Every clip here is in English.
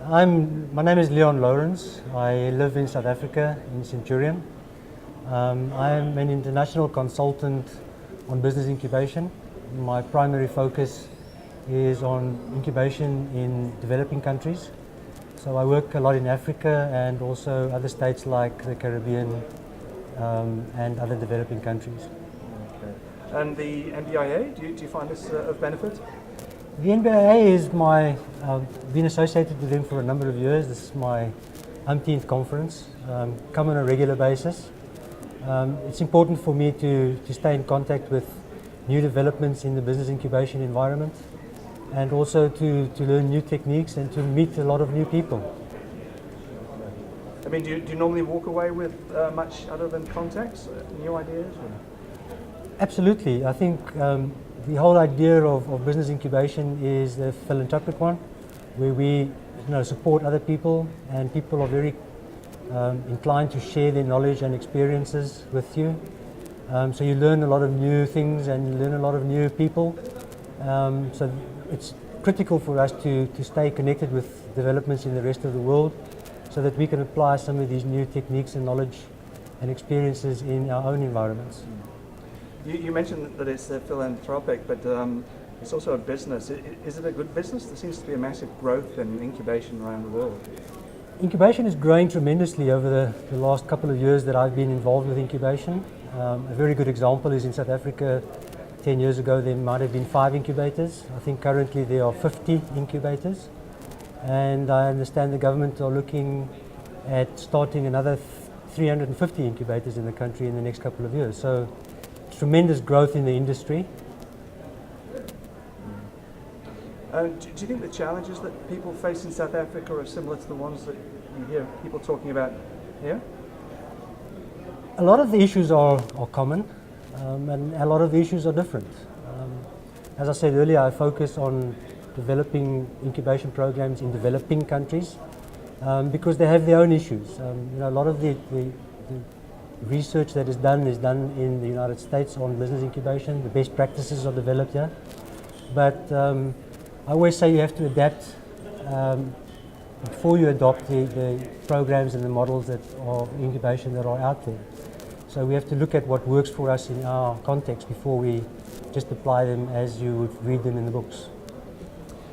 My name is Lourens. I live in South Africa, in Centurion. I'm an international consultant on business incubation. My primary focus is on incubation in developing countries. So I work a lot in Africa and also other states like the Caribbean and other developing countries. Okay. And the NBIA, do you find this of benefit? The NBIA is been associated with them for a number of years. This is my umpteenth conference. Come on a regular basis. It's important for me to stay in contact with new developments in the business incubation environment and also to learn new techniques and to meet a lot of new people. I mean, do you normally walk away with much other than contacts, new ideas? Or? Absolutely. I think the whole idea of business incubation is a philanthropic one, where we support other people, and people are very inclined to share their knowledge and experiences with you. So you learn a lot of new things and you learn a lot of new people. So it's critical for us to stay connected with developments in the rest of the world so that we can apply some of these new techniques and knowledge and experiences in our own environments. You mentioned that it's philanthropic, but it's also a business. Is it a good business? There seems to be a massive growth in incubation around the world. Incubation is growing tremendously over the last couple of years that I've been involved with incubation. A very good example is in South Africa. 10 years ago there might have been 5 incubators. I think currently there are 50 incubators. And I understand the government are looking at starting another 350 incubators in the country in the next couple of years. So tremendous growth in the industry. Do you think the challenges that people face in South Africa are similar to the ones that you hear people talking about here? A lot of the issues are common, and a lot of the issues are different. As I said earlier, I focus on developing incubation programs in developing countries because they have their own issues. A lot of the research that is done in the United States on business incubation. The best practices are developed here. But I always say you have to adapt before you adopt the programs and the models that are incubation that are out there. So we have to look at what works for us in our context before we just apply them as you would read them in the books.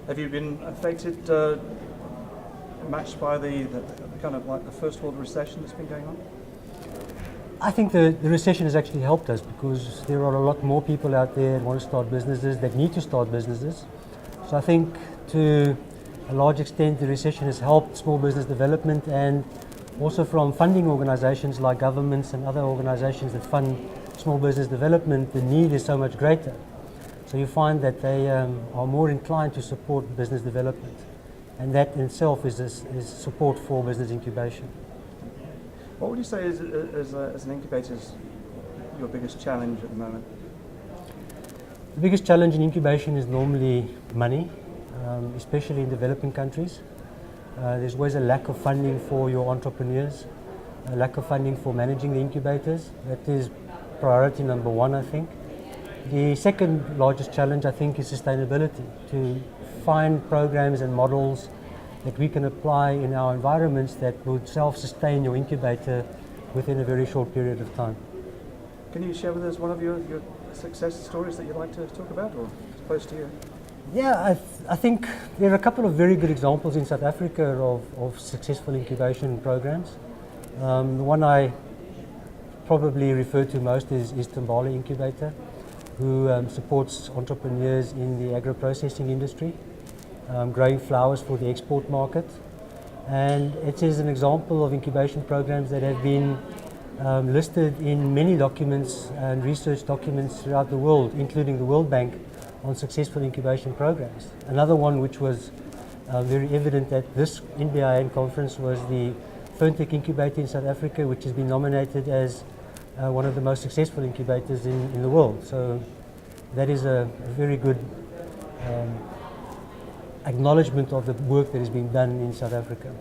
Have you been affected much by the kind of like the first world recession that's been going on? I think the recession has actually helped us because there are a lot more people out there that want to start businesses, that need to start businesses. So I think to a large extent the recession has helped small business development, and also from funding organizations like governments and other organizations that fund small business development, the need is so much greater. So you find that they are more inclined to support business development, and that in itself is support for business incubation. What would you say as an incubator is your biggest challenge at the moment? The biggest challenge in incubation is normally money, especially in developing countries. There's always a lack of funding for your entrepreneurs, a lack of funding for managing the incubators. That is priority number one, I think. The second largest challenge, I think, is sustainability, to find programs and models that we can apply in our environments that would self-sustain your incubator within a very short period of time. Can you share with us one of your success stories that you'd like to talk about, or close to you? Yeah, I think there are a couple of very good examples in South Africa of successful incubation programs. The one I probably refer to most is Tambali Incubator, who supports entrepreneurs in the agro-processing industry, growing flowers for the export market. And it is an example of incubation programs that have been listed in many documents and research documents throughout the world, including the World Bank, on successful incubation programs. Another one which was very evident at this NBIA conference was the Fintech Incubator in South Africa, which has been nominated as one of the most successful incubators in the world. So that is a very good acknowledgement of the work that is being done in South Africa.